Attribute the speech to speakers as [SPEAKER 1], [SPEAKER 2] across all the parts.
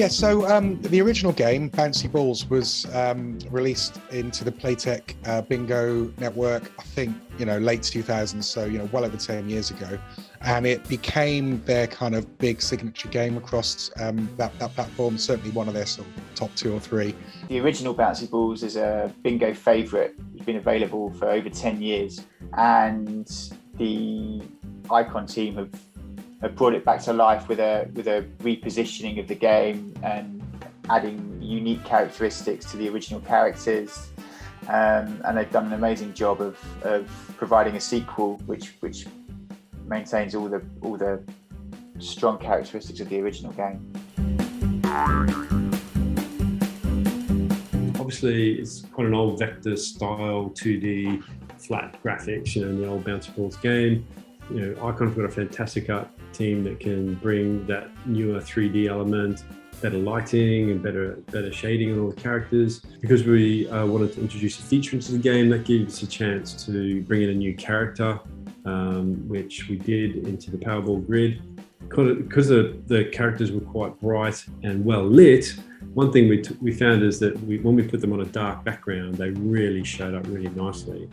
[SPEAKER 1] Yeah, so the original game, Bouncy Balls, was released into the Playtech Bingo network, I think, late 2000s, so, well over 10 years ago. And it became their kind of big signature game across that platform, certainly one of their sort of top 2 or 3.
[SPEAKER 2] The original Bouncy Balls is a bingo favourite. It's been available for over 10 years. And the Eyecon team have brought it back to life with a repositioning of the game and adding unique characteristics to the original characters. And they've done an amazing job of providing a sequel which maintains all the strong characteristics of the original game.
[SPEAKER 3] Obviously, it's quite an old vector style 2D flat graphics, in the old Bouncy Balls game. Eycon's got a fantastic art team that can bring that newer 3D element, better lighting and better shading on all the characters. Because we wanted to introduce a feature into the game, that gave us a chance to bring in a new character, which we did into the Powerball grid. Because the characters were quite bright and well lit, one thing we found is that when we put them on a dark background, they really showed up really nicely.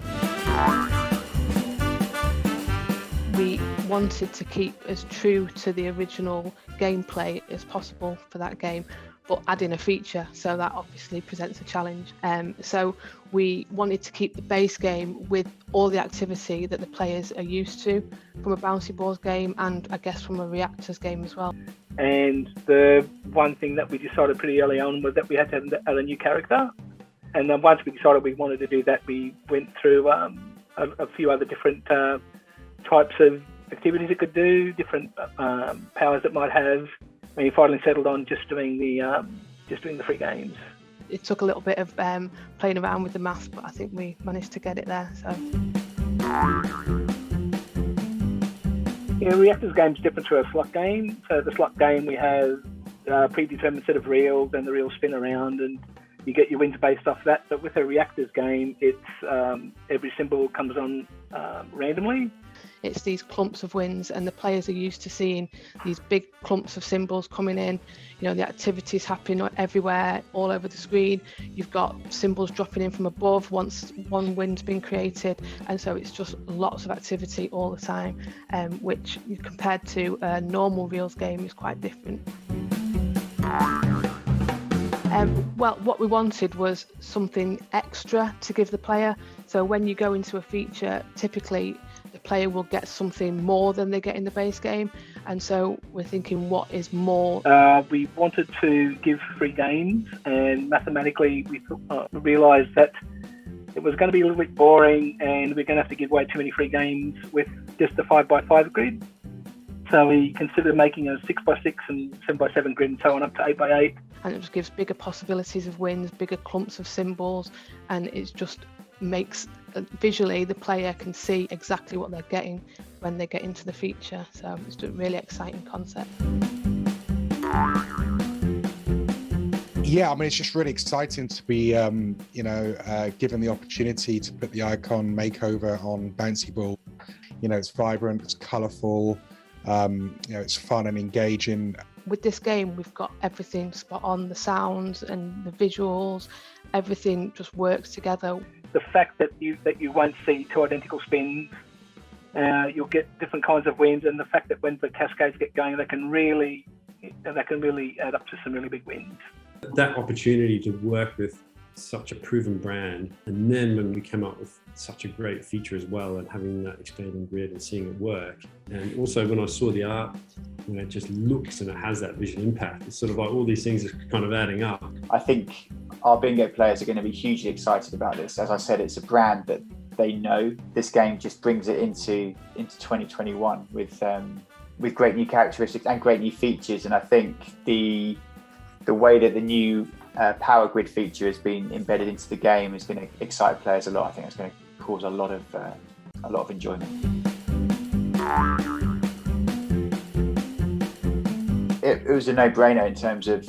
[SPEAKER 4] We wanted to keep as true to the original gameplay as possible for that game, but add in a feature, so that obviously presents a challenge. So we wanted to keep the base game with all the activity that the players are used to from a Bouncy Balls game, and I guess from a Reactors game as well.
[SPEAKER 5] And the one thing that we decided pretty early on was that we had to add a new character. And then once we decided we wanted to do that, we went through a few other different types of activities it could do, different powers it might have. And we finally settled on just doing the free games.
[SPEAKER 4] It took a little bit of playing around with the maths, but I think we managed to get it there. So.
[SPEAKER 5] Reactors game's different to a slot game. So the slot game, we have a predetermined set of reels, and the reels spin around, and you get your wins based off that. But with a Reactors game, it's every symbol comes on randomly.
[SPEAKER 4] It's these clumps of wins, and the players are used to seeing these big clumps of symbols coming in. The activities happening everywhere, all over the screen. You've got symbols dropping in from above once one win's been created, and so it's just lots of activity all the time, which compared to a normal reels game is quite different. Well, what we wanted was something extra to give the player. So when you go into a feature, typically the player will get something more than they get in the base game. And so we're thinking, what is more?
[SPEAKER 5] We wanted to give free games, and mathematically we realised that it was going to be a little bit boring, and we're going to have to give away too many free games with just a 5x5 grid. So we considered making a 6x6 and 7x7 grid and so on up to 8x8.
[SPEAKER 4] And it just gives bigger possibilities of wins, bigger clumps of symbols, and it just makes visually the player can see exactly what they're getting when they get into the feature. So it's a really exciting concept.
[SPEAKER 1] Yeah, it's just really exciting to be, given the opportunity to put the Eyecon makeover on Bouncy Ball. It's vibrant, it's colourful, it's fun and engaging.
[SPEAKER 4] With this game, we've got everything spot on, the sounds and the visuals, everything just works together.
[SPEAKER 5] The fact that you won't see two identical spins, you'll get different kinds of wins, and the fact that when the cascades get going, they can really add up to some really big wins.
[SPEAKER 3] That opportunity to work with such a proven brand, and then when we came up with such a great feature as well, and having that expanding grid and seeing it work, and also when I saw the art, it just looks and it has that visual impact. It's sort of like all these things are kind of adding up.
[SPEAKER 2] I think our bingo players are going to be hugely excited about this. As I said, it's a brand that they know. This game just brings it into 2021 with great new characteristics and great new features. And I think the way that the new power grid feature has been embedded into the game is going to excite players a lot. I think it's going to cause a lot of enjoyment. It was a no-brainer in terms of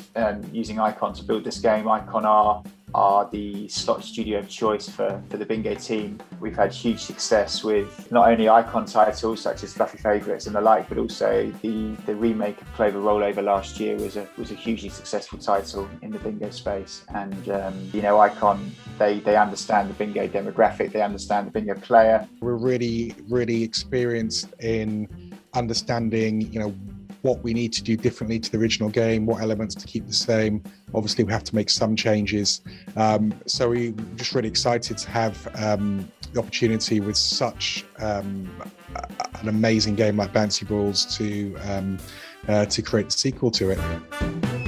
[SPEAKER 2] using Eyecon to build this game. Eyecon are are the slot studio of choice for the bingo team. We've had huge success with not only Eyecon titles such as Fluffy Favourites and the like, but also the remake of Clover Rollover last year was a hugely successful title in the bingo space. And Eyecon, they understand the bingo demographic, they understand the bingo player.
[SPEAKER 1] We're really, really experienced in understanding, what we need to do differently to the original game, what elements to keep the same. Obviously, we have to make some changes. So we're just really excited to have the opportunity with such an amazing game like Bouncy Balls to create the sequel to it.